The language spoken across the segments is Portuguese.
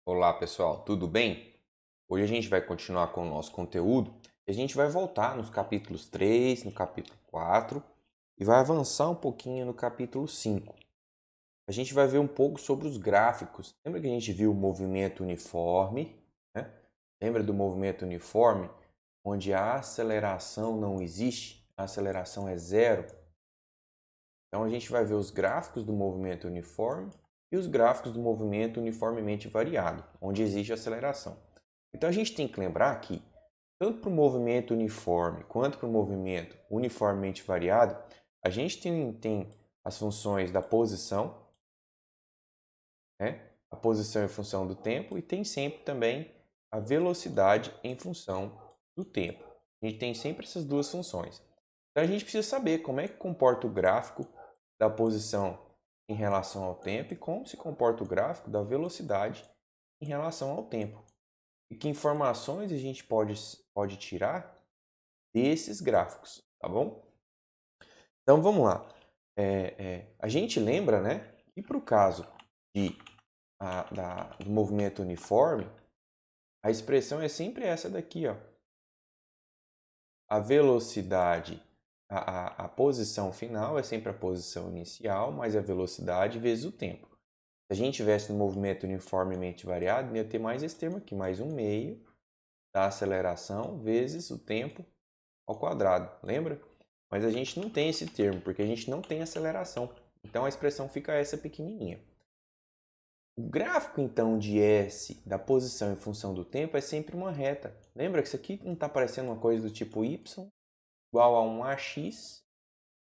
Olá pessoal, tudo bem? Hoje a gente vai continuar com o nosso conteúdo e a gente vai voltar nos capítulos 3, no capítulo 4 e vai avançar um pouquinho no capítulo 5. A gente vai ver um pouco sobre os gráficos. Lembra que a gente viu o movimento uniforme, né? Lembra do movimento uniforme, onde a aceleração não existe, a aceleração é zero? Então a gente vai ver os gráficos do movimento uniforme e os gráficos do movimento uniformemente variado, onde existe aceleração. Então a gente tem que lembrar que, tanto para o movimento uniforme quanto para o movimento uniformemente variado, a gente tem as funções da posição, né? A posição em função do tempo, e tem sempre também a velocidade em função do tempo. A gente tem sempre essas duas funções. Então a gente precisa saber como é que comporta o gráfico da posição em relação ao tempo e como se comporta o gráfico da velocidade em relação ao tempo. E que informações a gente pode tirar desses gráficos, tá bom? Então vamos lá. A gente lembra, né, que para o caso de, do movimento uniforme, a expressão é sempre essa daqui, ó. A velocidade, a posição final é sempre a posição inicial, mais a velocidade vezes o tempo. Se a gente tivesse no movimento uniformemente variado, ia ter mais esse termo aqui, mais 1/2 da aceleração vezes o tempo ao quadrado, lembra? Mas a gente não tem esse termo, porque a gente não tem aceleração. Então a expressão fica essa pequenininha. O gráfico, então, de S da posição em função do tempo é sempre uma reta. Lembra que isso aqui não está parecendo uma coisa do tipo y igual a um ax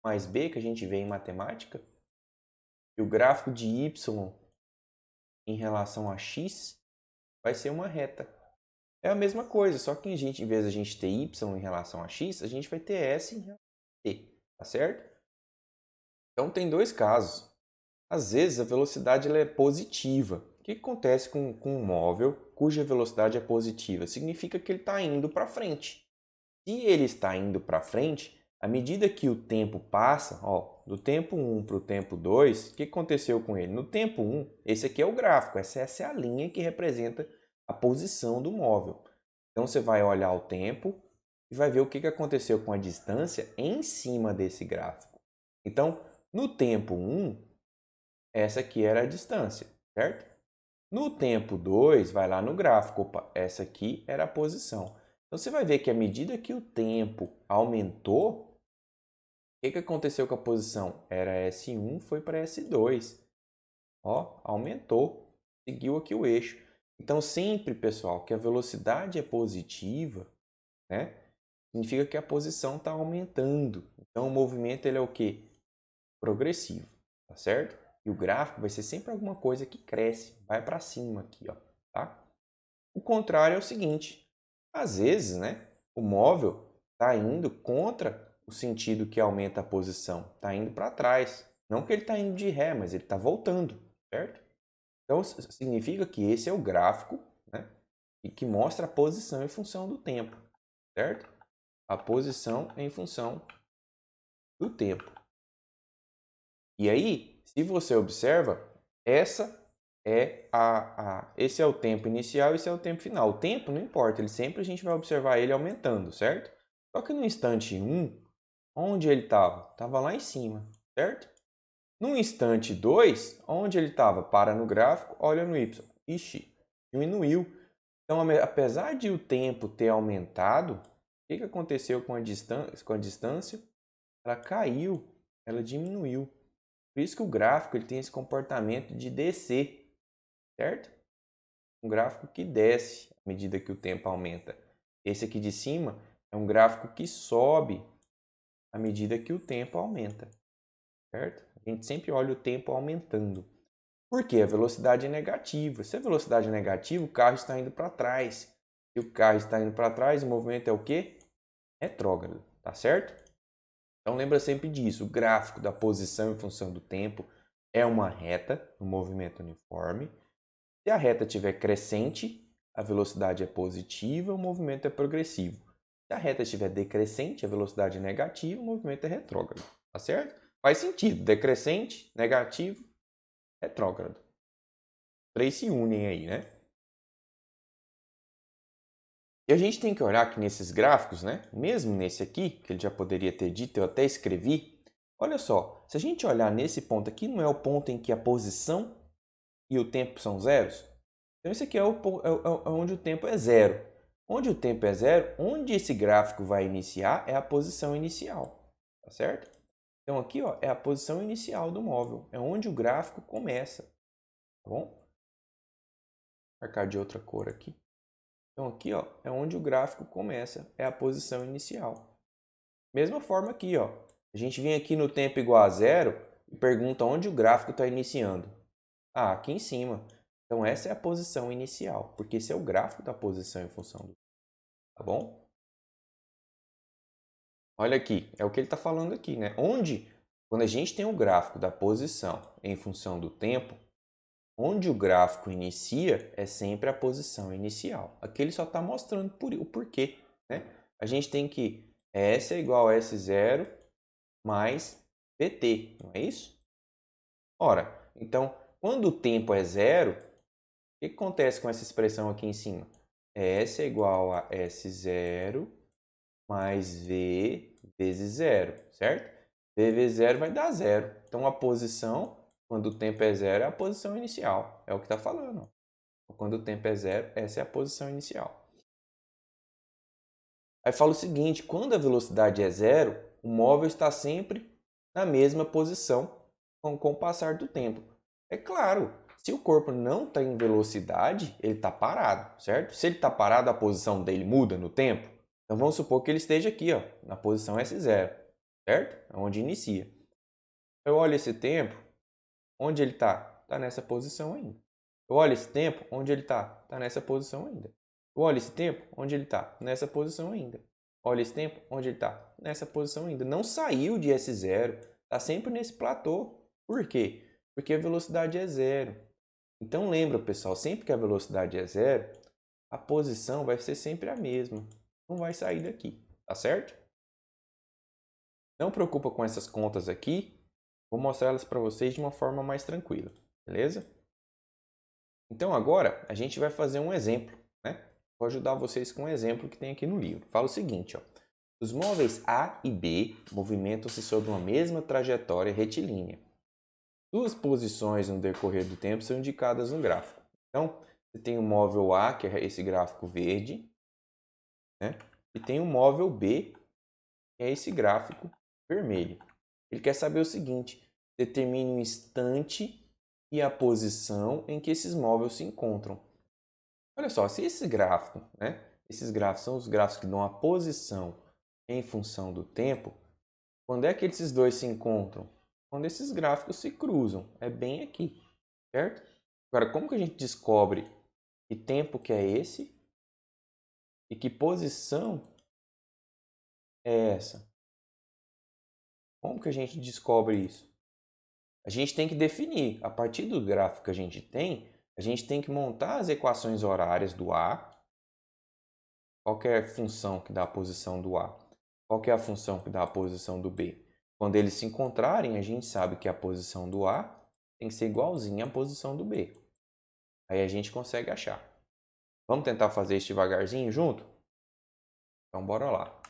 mais b, que a gente vê em matemática? E o gráfico de y em relação a x vai ser uma reta. É a mesma coisa, só que em vez de a gente ter y em relação a x, a gente vai ter s em relação a t, tá certo? Então tem dois casos. Às vezes a velocidade ela é positiva. O que acontece com um móvel cuja velocidade é positiva? Significa que ele está indo para frente. Se ele está indo para frente, à medida que o tempo passa, ó, do tempo 1 para o tempo 2, o que aconteceu com ele? No tempo 1, esse aqui é o gráfico, essa é a linha que representa a posição do móvel. Então você vai olhar o tempo e vai ver o que aconteceu com a distância em cima desse gráfico. Então, no tempo 1, essa aqui era a distância, certo? No tempo 2, vai lá no gráfico, opa, essa aqui era a posição. Então você vai ver que à medida que o tempo aumentou, o que aconteceu com a posição? Era S1, foi para S2. Ó, aumentou, seguiu aqui o eixo. Então sempre, pessoal, que a velocidade é positiva, né? Significa que a posição está aumentando. Então o movimento ele é o quê? Progressivo, tá certo? E o gráfico vai ser sempre alguma coisa que cresce, vai para cima aqui, ó, tá? O contrário é o seguinte, às vezes, né, o móvel está indo contra o sentido que aumenta a posição, está indo para trás. Não que ele está indo de ré, mas ele está voltando, certo? Então significa que esse é o gráfico, né, e que mostra a posição em função do tempo, certo? A posição em função do tempo. E aí, se você observa, esse é o tempo inicial e esse é o tempo final. O tempo não importa, a gente vai observar ele aumentando, certo? Só que no instante 1, onde ele estava? Estava lá em cima, certo? No instante 2, onde ele estava? Para no gráfico, olha no Y. Ixi, diminuiu. Então, apesar de o tempo ter aumentado, o que aconteceu com a distância? Ela caiu, ela diminuiu. Por isso que o gráfico ele tem esse comportamento de descer, certo? Um gráfico que desce à medida que o tempo aumenta. Esse aqui de cima é um gráfico que sobe à medida que o tempo aumenta, certo? A gente sempre olha o tempo aumentando. Por quê? A velocidade é negativa. Se a velocidade é negativa, o carro está indo para trás. Se o carro está indo para trás, o movimento é o quê? Retrógrado, tá certo? Então lembra sempre disso, o gráfico da posição em função do tempo é uma reta no movimento uniforme. Se a reta estiver crescente, a velocidade é positiva, o movimento é progressivo. Se a reta estiver decrescente, a velocidade é negativa, o movimento é retrógrado. Tá certo? Faz sentido, decrescente, negativo, retrógrado. Três se unem aí, né? E a gente tem que olhar que nesses gráficos, né? Mesmo nesse aqui, que ele já poderia ter dito, eu até escrevi. Olha só, se a gente olhar nesse ponto aqui, não é o ponto em que a posição e o tempo são zeros? Então esse aqui é onde o tempo é zero. Onde o tempo é zero, onde esse gráfico vai iniciar é a posição inicial, tá certo? Então aqui ó, é a posição inicial do móvel, é onde o gráfico começa, tá bom? Vou marcar de outra cor aqui. Então aqui ó, é onde o gráfico começa, é a posição inicial. Mesma forma aqui ó, a gente vem aqui no tempo igual a zero e pergunta onde o gráfico está iniciando. Ah, aqui em cima. Então essa é a posição inicial, porque esse é o gráfico da posição em função do, tá bom? Olha aqui, é o que ele está falando aqui, né? Quando a gente tem o gráfico da posição em função do tempo, onde o gráfico inicia é sempre a posição inicial. Aqui ele só está mostrando o porquê, né? A gente tem que S é igual a S0 mais PT, não é isso? Ora, então, quando o tempo é zero, o que acontece com essa expressão aqui em cima? S é igual a S0 mais V vezes zero, certo? V vezes zero vai dar zero. Então, a posição, quando o tempo é zero, é a posição inicial. É o que está falando. Quando o tempo é zero, essa é a posição inicial. Aí fala o seguinte, quando a velocidade é zero, o móvel está sempre na mesma posição com o passar do tempo. É claro, se o corpo não está em velocidade, ele está parado, certo? Se ele está parado, a posição dele muda no tempo. Então vamos supor que ele esteja aqui, ó, na posição S0, certo? É onde inicia. Eu olho esse tempo, onde ele está? Está nessa posição ainda. Eu olho esse tempo, onde ele está? Está nessa posição ainda. Eu olho esse tempo, onde ele está? Nessa posição ainda. Olha esse tempo, onde ele está? Nessa posição ainda. Não saiu de S0, está sempre nesse platô. Por quê? Porque a velocidade é zero. Então lembra, pessoal, sempre que a velocidade é zero, a posição vai ser sempre a mesma. Não vai sair daqui, tá certo? Não preocupa com essas contas aqui, vou mostrar elas para vocês de uma forma mais tranquila, beleza? Então agora a gente vai fazer um exemplo, né? Vou ajudar vocês com um exemplo que tem aqui no livro. Fala o seguinte, ó. Os móveis A e B movimentam-se sobre uma mesma trajetória retilínea. Duas posições no decorrer do tempo são indicadas no gráfico. Então, você tem o móvel A, que é esse gráfico verde, né? E tem o móvel B, que é esse gráfico vermelho. Ele quer saber o seguinte, determine o instante e a posição em que esses móveis se encontram. Olha só, se esse gráfico, né? Esses gráficos são os gráficos que dão a posição em função do tempo, quando é que esses dois se encontram? Quando esses gráficos se cruzam, é bem aqui, certo? Agora, como que a gente descobre que tempo que é esse e que posição é essa? Como que a gente descobre isso? A gente tem que definir, a partir do gráfico que a gente tem que montar as equações horárias do A. Qual que é a função que dá a posição do A? Qual que é a função que dá a posição do B? Quando eles se encontrarem, a gente sabe que a posição do A tem que ser igualzinha à posição do B. Aí a gente consegue achar. Vamos tentar fazer isso devagarzinho junto? Então bora lá.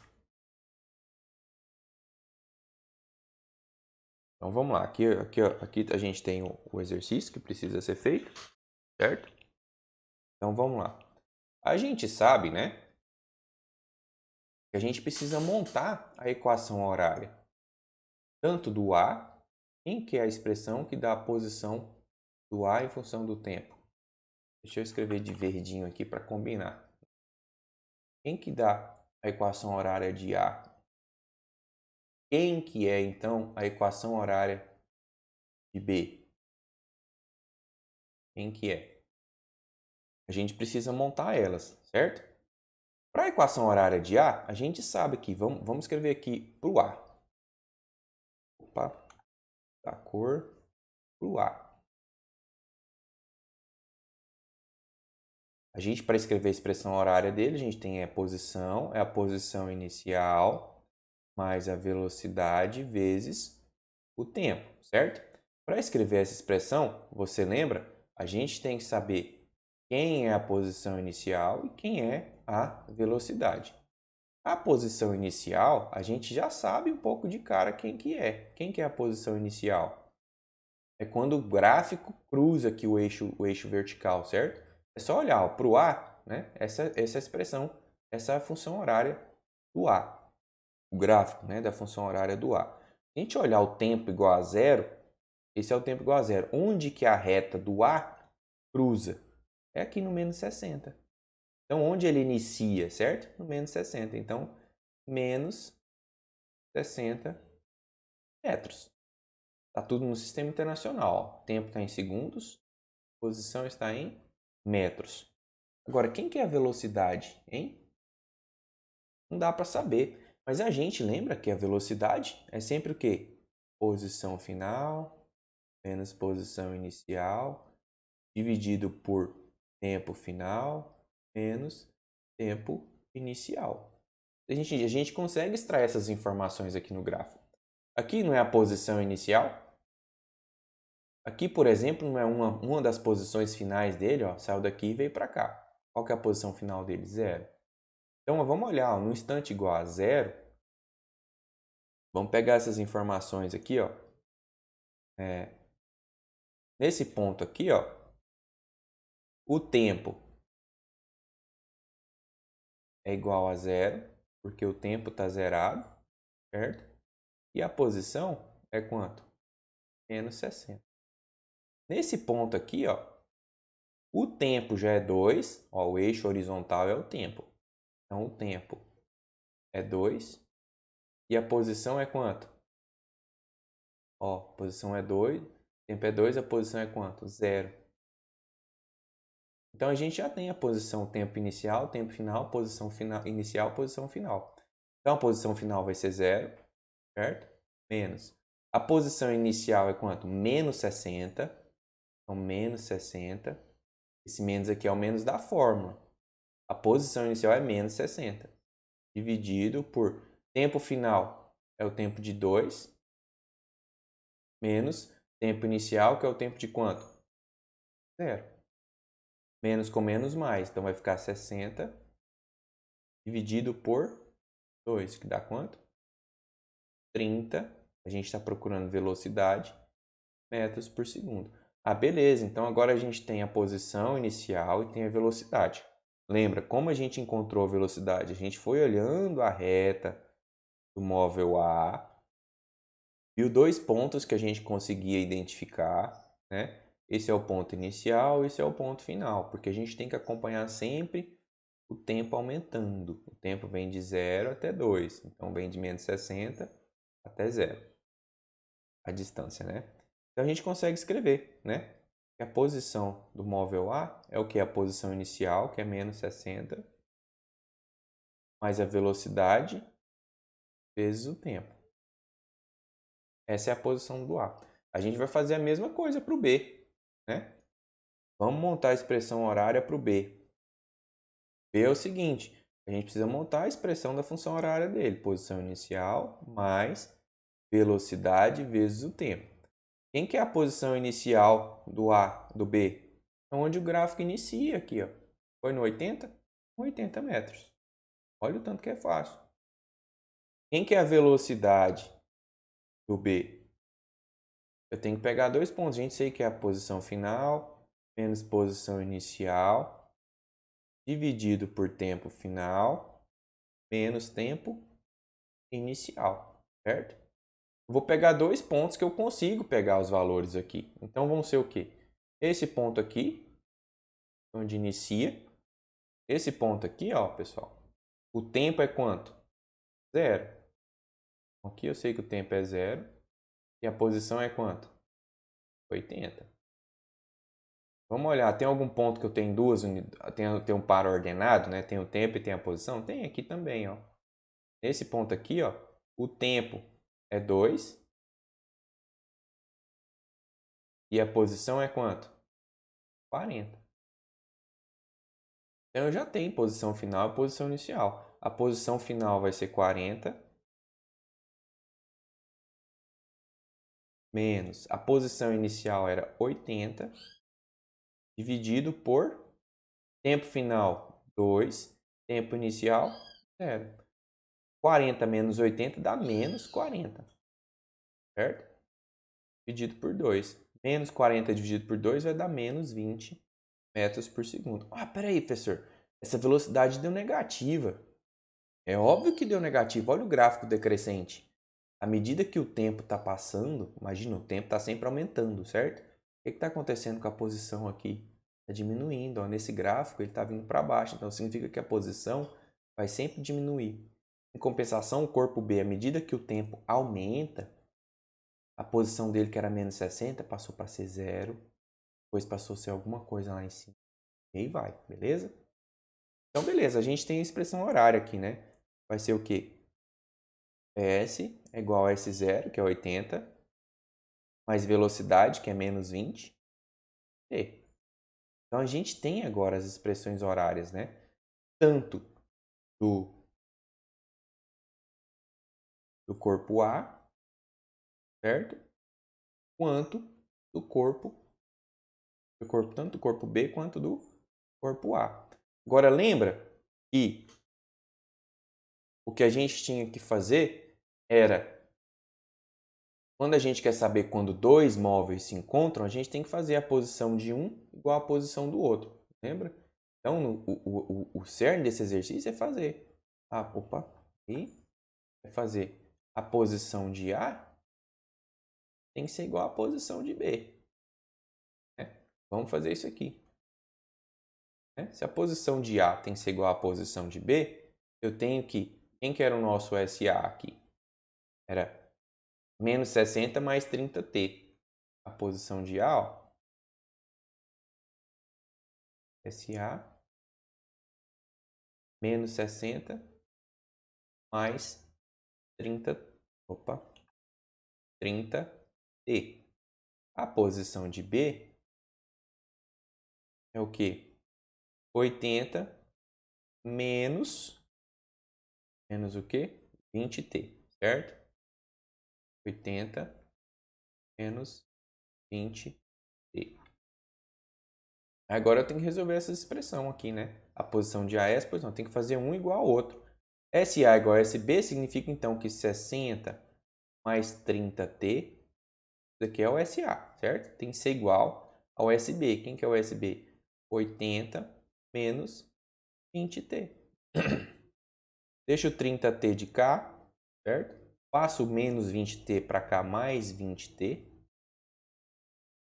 Então vamos lá. Aqui a gente tem o exercício que precisa ser feito, certo? Então vamos lá. A gente sabe, né, que a gente precisa montar a equação horária, tanto do A, em que é a expressão que dá a posição do A em função do tempo. Deixa eu escrever de verdinho aqui para combinar. Quem que dá a equação horária de A? Quem que é, então, a equação horária de B? Quem que é? A gente precisa montar elas, certo? Para a equação horária de A, a gente sabe que, vamos escrever aqui para o A. Opa, da cor para o A. A gente, para escrever a expressão horária dele, a gente tem a posição inicial, mais a velocidade vezes o tempo, certo? Para escrever essa expressão, você lembra? A gente tem que saber quem é a posição inicial e quem é a velocidade. A posição inicial, a gente já sabe um pouco de cara quem que é. Quem que é a posição inicial? É quando o gráfico cruza aqui o eixo vertical, certo? É só olhar para o A, né? Essa expressão, essa é a função horária do A. O gráfico, né, da função horária do A. Se a gente olhar o tempo igual a zero, esse é o tempo igual a zero. Onde que a reta do A cruza? É aqui no menos 60. Então, onde ele inicia, certo? No menos 60. Então, menos 60 metros. Está tudo no sistema internacional. O tempo está em segundos, posição está em metros. Agora, quem que é a velocidade, hein? Não dá para saber. Mas a gente lembra que a velocidade é sempre o quê? Posição final menos posição inicial dividido por tempo final menos tempo inicial. A gente consegue extrair essas informações aqui no gráfico. Aqui não é a posição inicial. Aqui, por exemplo, não é uma das posições finais dele, ó, saiu daqui e veio para cá. Qual que é a posição final dele? Zero. Então, vamos olhar, ó, no instante igual a zero, vamos pegar essas informações aqui, ó. Nesse ponto aqui, ó, o tempo é igual a zero, porque o tempo está zerado, certo? E a posição é quanto? Menos 60. Nesse ponto aqui, ó, o tempo já é 2, ó, o eixo horizontal é o tempo. Então, o tempo é 2 e a posição é quanto? Ó, a posição é 2, o tempo é 2, a posição é quanto? Zero. Então, a gente já tem a posição tempo inicial, tempo final, posição final, inicial, posição final. Então, a posição final vai ser zero, certo? Menos. A posição inicial é quanto? Menos 60. Então, menos 60. Esse menos aqui é o menos da fórmula. A posição inicial é menos 60. Dividido por tempo final é o tempo de 2. Menos tempo inicial, que é o tempo de quanto? Zero. Menos com menos mais. Então, vai ficar 60 dividido por 2, que dá quanto? 30. A gente está procurando velocidade, metros por segundo. Ah, beleza. Então, agora a gente tem a posição inicial e tem a velocidade. Lembra, como a gente encontrou a velocidade? A gente foi olhando a reta do móvel A, viu dois pontos que a gente conseguia identificar, né? Esse é o ponto inicial, esse é o ponto final, porque a gente tem que acompanhar sempre o tempo aumentando. O tempo vem de 0 até 2, então vem de menos 60 até 0, a distância, né? Então a gente consegue escrever, né? Que a posição do móvel A é o que? A posição inicial, que é menos 60, mais a velocidade vezes o tempo. Essa é a posição do A. A gente vai fazer a mesma coisa para o B, né? Vamos montar a expressão horária para o B. B é o seguinte, a gente precisa montar a expressão da função horária dele. Posição inicial mais velocidade vezes o tempo. Quem que é a posição inicial do A, do B? É onde o gráfico inicia aqui, ó. Foi no 80? 80 metros. Olha o tanto que é fácil. Quem que é a velocidade do B? Eu tenho que pegar dois pontos. A gente sei que é a posição final menos posição inicial dividido por tempo final menos tempo inicial, certo? Eu vou pegar dois pontos que eu consigo pegar os valores aqui. Então, vão ser o quê? Esse ponto aqui, onde inicia. Esse ponto aqui, ó, pessoal. O tempo é quanto? Zero. Aqui eu sei que o tempo é zero. E a posição é quanto? 80. Vamos olhar, tem algum ponto que eu tenho duas unidades, tem um par ordenado, né? Tem o tempo e tem a posição? Tem aqui também, ó. Nesse ponto aqui, ó, o tempo é 2 e a posição é quanto? 40. Então eu já tenho posição final e posição inicial. A posição final vai ser 40 menos a posição inicial era 80 dividido por Tempo final, 2. Tempo inicial, 0. 40 menos 80 dá menos 40. Certo? Dividido por 2. Menos 40 dividido por 2 vai dar menos 20 metros por segundo. Ah, peraí, professor. Essa velocidade deu negativa. É óbvio que deu negativo. Olha o gráfico decrescente. À medida que o tempo está passando, imagina, o tempo está sempre aumentando, certo? O que está acontecendo com a posição aqui? Está diminuindo. Ó. Nesse gráfico, ele está vindo para baixo. Então, significa que a posição vai sempre diminuir. Em compensação, o corpo B, à medida que o tempo aumenta, a posição dele, que era menos 60, passou para ser 0. Depois passou a ser alguma coisa lá em cima. E aí vai, beleza? Então, beleza. A gente tem a expressão horária aqui, né? Vai ser o quê? S é igual a S0, que é 80, mais velocidade, que é menos 20, T. Então, a gente tem agora as expressões horárias, né? Tanto do corpo A, certo? Quanto do corpo, tanto do corpo B quanto do corpo A. Agora, lembra que o que a gente tinha que fazer era, quando a gente quer saber quando dois móveis se encontram, a gente tem que fazer a posição de um igual à posição do outro, lembra? Então, o cerne desse exercício é fazer. É fazer a posição de A tem que ser igual à posição de B. Né? Vamos fazer isso aqui. Né? Se a posição de A tem que ser igual à posição de B, eu tenho que... Quem que era o nosso SA aqui? Era menos 60 mais 30T. A posição de A, ó, SA menos 60 mais 30, 30T. A posição de B é o quê? 80 menos o quê? 20T, certo? 80 menos 20T. Agora eu tenho que resolver essa expressão aqui, né? A posição de AS, pois não, tem que fazer um igual ao outro. SA igual a SB significa então que 60 mais 30T, isso aqui é o SA, certo? Tem que ser igual ao SB. Quem que é o SB? 80 menos 20T. Deixa o 30T de cá, certo? Passo o menos 20T para cá mais 20T,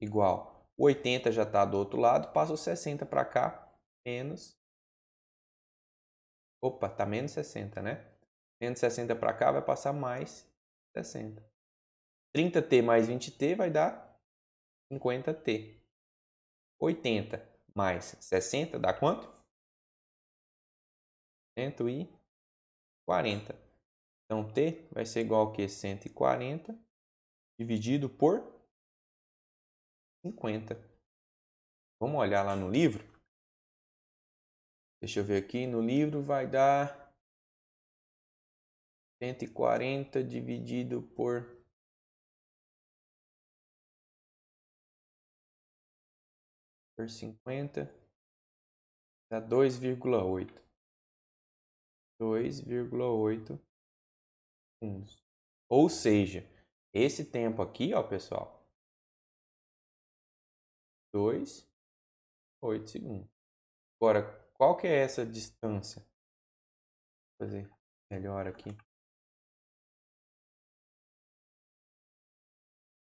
igual. O 80 já está do outro lado, passo o 60 para cá, menos... Opa, está menos 60, né? Menos 60 para cá vai passar mais 60. 30T mais 20T vai dar 50T. 80 mais 60 dá quanto? 140. Então, T vai ser igual a quê? 140 dividido por 50. Vamos olhar lá no livro? Deixa eu ver aqui. No livro vai dar 140 dividido por 50 dá 2,8. 2,8 segundos. Ou seja, esse tempo aqui, ó, pessoal, 2,8 segundos. Agora, qual que é essa distância? Vou fazer melhor aqui.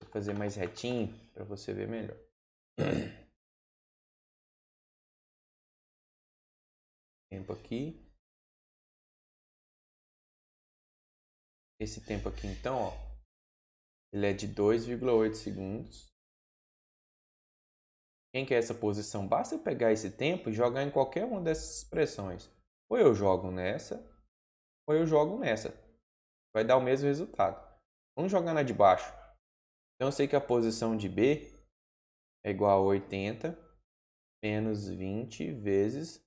Vou fazer mais retinho para você ver melhor. Tempo aqui. Esse tempo aqui, então, ó, ele é de 2,8 segundos. Quem quer essa posição? Basta eu pegar esse tempo e jogar em qualquer uma dessas expressões. Ou eu jogo nessa, ou eu jogo nessa. Vai dar o mesmo resultado. Vamos jogar na de baixo. Então, eu sei que a posição de B é igual a 80 menos 20 vezes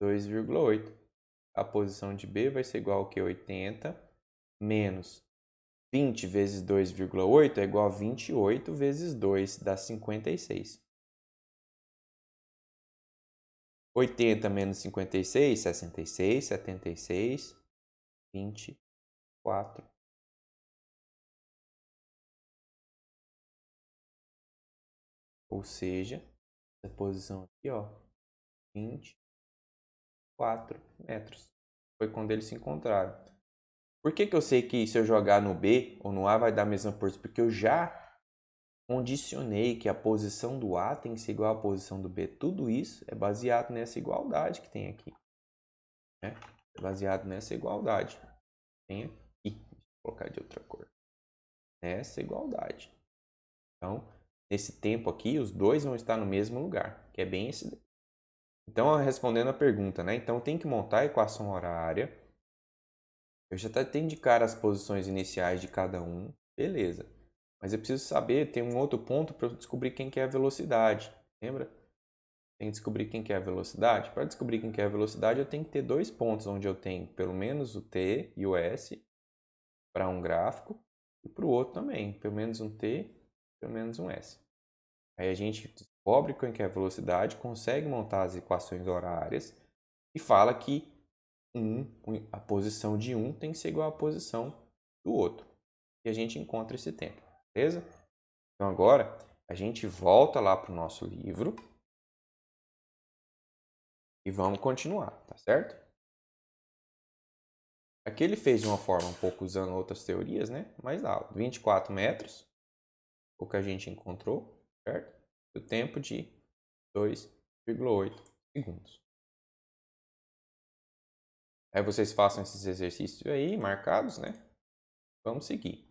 2,8. A posição de B vai ser igual a que? 80 menos 20 vezes 2,8 é igual a 28 vezes 2, dá 56. 80 menos 56, 66, 76, 24. Ou seja, essa posição aqui, ó, 24 metros. Foi quando eles se encontraram. Por que eu sei que se eu jogar no B ou no A vai dar a mesma posição? Porque eu já condicionei que a posição do A tem que ser igual à posição do B. Tudo isso é baseado nessa igualdade que tem aqui. Né? É baseado nessa igualdade. Tem aqui. Vou colocar de outra cor. Nessa igualdade. Então, nesse tempo aqui, os dois vão estar no mesmo lugar, que é bem esse daqui. Então, respondendo a pergunta, né? Então, tem que montar a equação horária. Eu já tenho de cara as posições iniciais de cada um. Beleza. Mas eu preciso saber, tem um outro ponto para eu descobrir quem que é a velocidade. Lembra? Tem que descobrir quem que é a velocidade. Para descobrir quem que é a velocidade, eu tenho que ter dois pontos onde eu tenho pelo menos o t e o s para um gráfico e para o outro também, pelo menos um t, pelo menos um s. Aí a gente descobre quem que é a velocidade, consegue montar as equações horárias e fala que a posição de um tem que ser igual à posição do outro. E a gente encontra esse tempo, beleza? Então agora a gente volta lá para o nosso livro e vamos continuar, tá certo? Aqui ele fez de uma forma um pouco usando outras teorias, né? Mas dá 24 metros, o que a gente encontrou, certo? O tempo de 2,8 segundos. Aí vocês façam esses exercícios aí, marcados, né? Vamos seguir.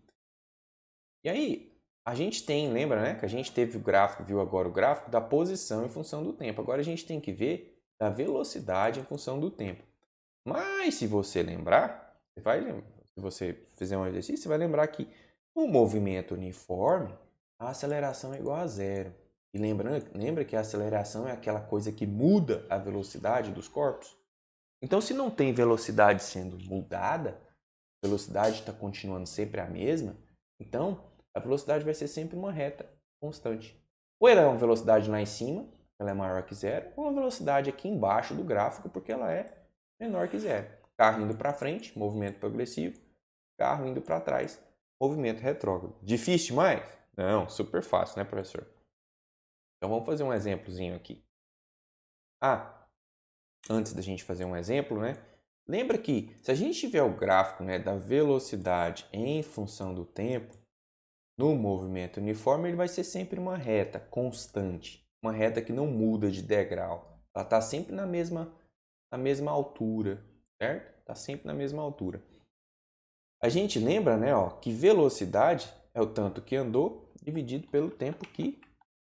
E aí, a gente tem, lembra, né? Que a gente teve o gráfico, viu agora o gráfico da posição em função do tempo. Agora a gente tem que ver da velocidade em função do tempo. Mas se você lembrar, se você fizer um exercício, você vai lembrar que no movimento uniforme, a aceleração é igual a zero. E lembra que a aceleração é aquela coisa que muda a velocidade dos corpos? Então, se não tem velocidade sendo mudada, a velocidade está continuando sempre a mesma, então a velocidade vai ser sempre uma reta constante. Ou ela é uma velocidade lá em cima, ela é maior que zero, ou uma velocidade aqui embaixo do gráfico, porque ela é menor que zero. Carro indo para frente, movimento progressivo. Carro indo para trás, movimento retrógrado. Difícil demais? Não, super fácil, né, professor? Então vamos fazer um exemplozinho aqui. Antes da gente fazer um exemplo, né? Lembra que se a gente tiver o gráfico, né, da velocidade em função do tempo, no movimento uniforme, ele vai ser sempre uma reta constante, uma reta que não muda de degrau. Ela está sempre na mesma altura, certo? Está sempre na mesma altura. A gente lembra, né, ó, que velocidade é o tanto que andou dividido pelo tempo que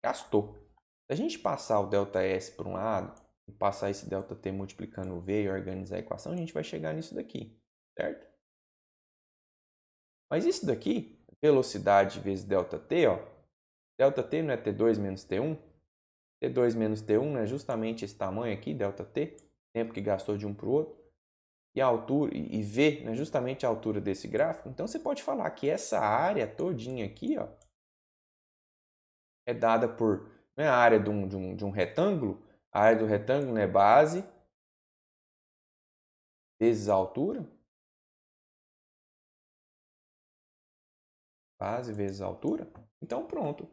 gastou. Se a gente passar o ΔS para um lado e passar esse ΔT multiplicando o V e organizar a equação, a gente vai chegar nisso daqui, certo? Mas isso daqui, velocidade vezes ΔT, ó, ΔT não é T2 menos T1? T2 menos T1 é justamente esse tamanho aqui, ΔT, tempo que gastou de um para o outro. E a altura, e V, né, justamente a altura desse gráfico. Então você pode falar que essa área todinha aqui, ó, é dada por, né, a área de um retângulo. A área do retângulo é base vezes a altura. Base vezes a altura. Então pronto.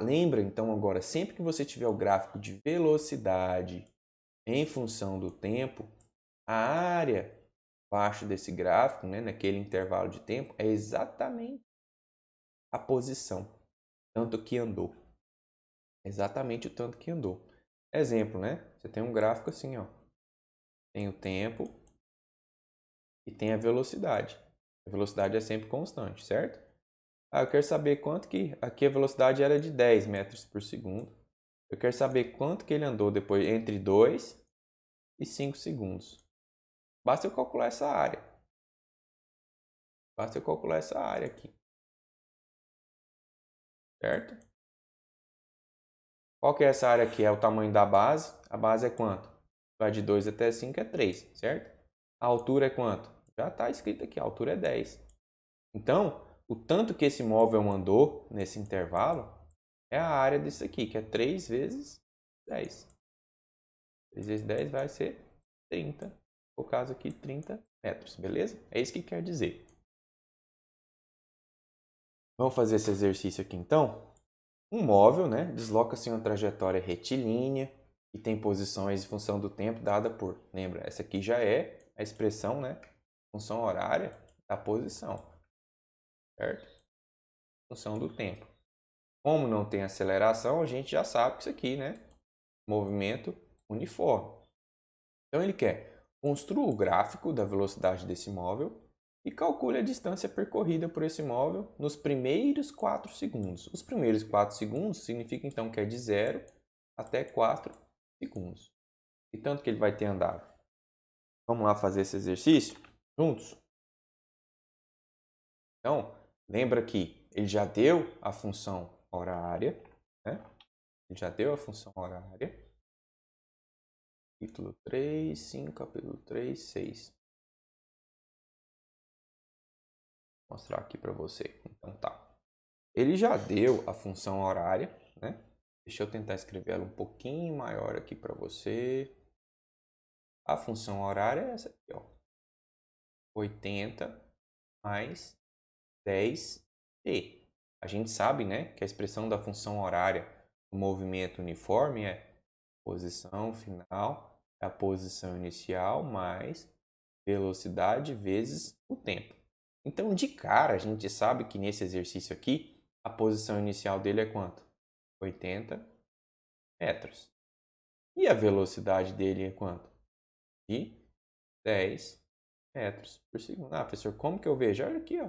Lembra então agora, sempre que você tiver o gráfico de velocidade em função do tempo, a área abaixo desse gráfico, né, naquele intervalo de tempo, é exatamente a posição, tanto que andou. Exatamente o tanto que andou. Exemplo, né? Você tem um gráfico assim, ó. Tem o tempo e tem a velocidade. A velocidade é sempre constante, certo? Eu quero saber quanto que... Aqui a velocidade era de 10 metros por segundo. Eu quero saber quanto que ele andou depois entre 2 e 5 segundos. Basta eu calcular essa área. Basta eu calcular essa área aqui. Certo? Qual que é essa área aqui? É o tamanho da base. A base é quanto? Vai de 2 até 5 é 3, certo? A altura é quanto? Já está escrito aqui, a altura é 10. Então, o tanto que esse móvel andou nesse intervalo é a área disso aqui, que é 3 vezes 10. 3 vezes 10 vai ser 30. No caso aqui, 30 metros, beleza? É isso que quer dizer. Vamos fazer esse exercício aqui então? Um móvel, né, desloca-se em uma trajetória retilínea e tem posições em função do tempo dada por... Lembra, essa aqui já é a expressão, né, função horária da posição, certo? Função do tempo. Como não tem aceleração, a gente já sabe que isso aqui, né, movimento uniforme. Então ele quer construa o gráfico da velocidade desse móvel e calcule a distância percorrida por esse móvel nos primeiros 4 segundos. Os primeiros 4 segundos significa então que é de 0 até 4 segundos. E tanto que ele vai ter andado. Vamos lá fazer esse exercício juntos? Então, lembra que ele já deu a função horária, né? Ele já deu a função horária. Capítulo 3, 5, capítulo 3, 6. Vou mostrar aqui para você. Então tá. Ele já deu a função horária, né? Deixa eu tentar escrever ela um pouquinho maior aqui para você. A função horária é essa aqui, ó. 80 mais 10t. A gente sabe, né, que a expressão da função horária do movimento uniforme é posição final, é a posição inicial mais velocidade vezes o tempo. Então, de cara, a gente sabe que nesse exercício aqui, a posição inicial dele é quanto? 80 metros. E a velocidade dele é quanto? De 10 metros por segundo. Ah, professor, como que eu vejo? Olha aqui, ó.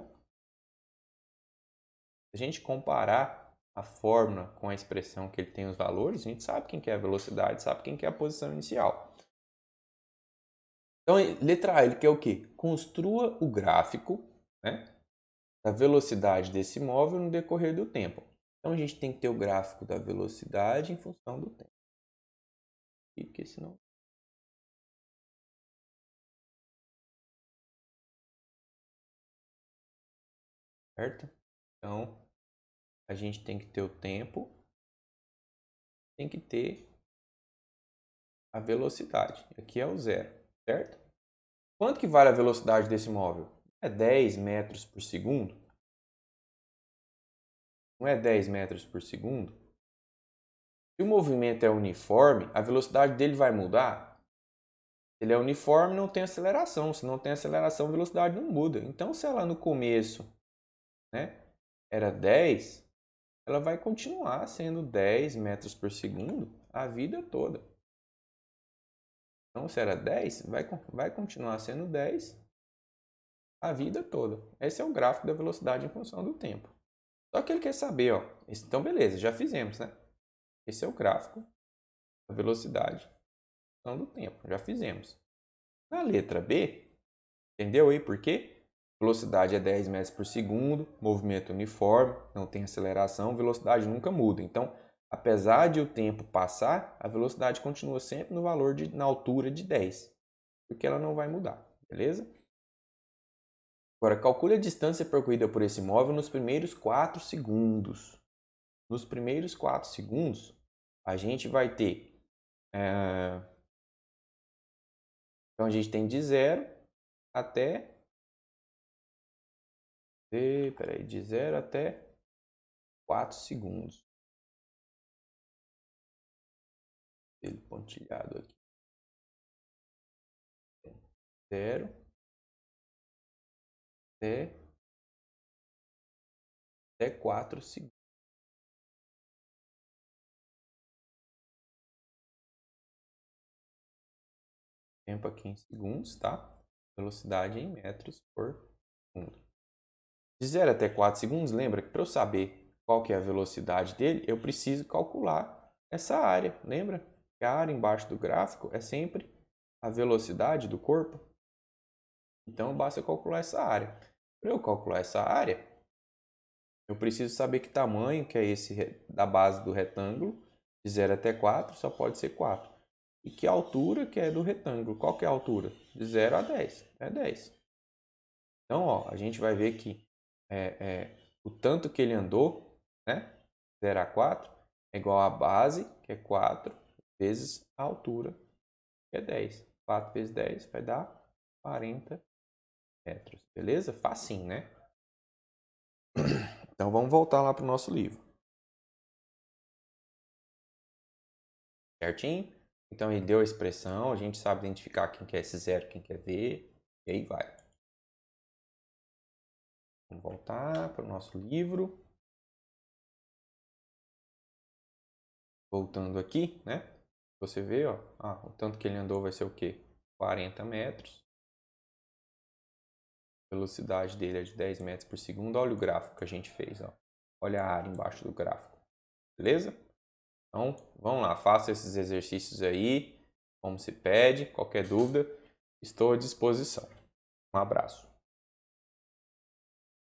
Se a gente comparar a fórmula com a expressão que ele tem os valores, a gente sabe quem que é a velocidade, sabe quem que é a posição inicial. Então, letra A, ele quer o quê? Construa o gráfico, né, da velocidade desse móvel no decorrer do tempo. Então, a gente tem que ter o gráfico da velocidade em função do tempo. Porque senão... Certo? Então, a gente tem que ter o tempo, tem que ter a velocidade. Aqui é o zero, certo? Quanto que vale a velocidade desse móvel? É 10 metros por segundo? Não é 10 metros por segundo? Se o movimento é uniforme, a velocidade dele vai mudar? Se ele é uniforme, não tem aceleração. Se não tem aceleração, a velocidade não muda. Então, se ela no começo, né, era 10, ela vai continuar sendo 10 metros por segundo a vida toda. Então, se era 10, vai continuar sendo 10 a vida toda. Esse é o gráfico da velocidade em função do tempo. Só que ele quer saber, ó. Então, beleza, já fizemos, né? Esse é o gráfico da velocidade em função do tempo. Já fizemos. Na letra B, entendeu aí por quê? Velocidade é 10 metros por segundo, movimento uniforme, não tem aceleração, velocidade nunca muda. Então, apesar de o tempo passar, a velocidade continua sempre no valor na altura de 10, porque ela não vai mudar, beleza? Agora, calcule a distância percorrida por esse móvel nos primeiros 4 segundos. Nos primeiros 4 segundos, a gente vai ter... Então, a gente tem de 0 até... de 0 até 4 segundos. Ele pontilhado aqui. 0 até 4 segundos. Tempo aqui em segundos, tá? Velocidade em metros por segundo. De 0 até 4 segundos, lembra que para eu saber qual que é a velocidade dele, eu preciso calcular essa área. Lembra que a área embaixo do gráfico é sempre a velocidade do corpo? Então, basta calcular essa área. Para eu calcular essa área, eu preciso saber que tamanho que é esse da base do retângulo. De 0 até 4, só pode ser 4. E que altura que é do retângulo? Qual que é a altura? De 0 a 10. É 10. Então, ó, a gente vai ver que o tanto que ele andou, né? 0 a 4, é igual à base, que é 4, vezes a altura, é 10. 4 vezes 10 vai dar 40 metros. Beleza? Facinho, né? Então vamos voltar lá para o nosso livro. Certinho? Então ele deu a expressão, a gente sabe identificar quem quer S0, quem quer V, e aí vai. Vamos voltar para o nosso livro. Voltando aqui, né? Você vê, ó, o tanto que ele andou vai ser o quê? 40 metros. A velocidade dele é de 10 metros por segundo. Olha o gráfico que a gente fez, ó. Olha a área embaixo do gráfico. Beleza? Então, vamos lá, faça esses exercícios aí, como se pede. Qualquer dúvida, estou à disposição. Um abraço.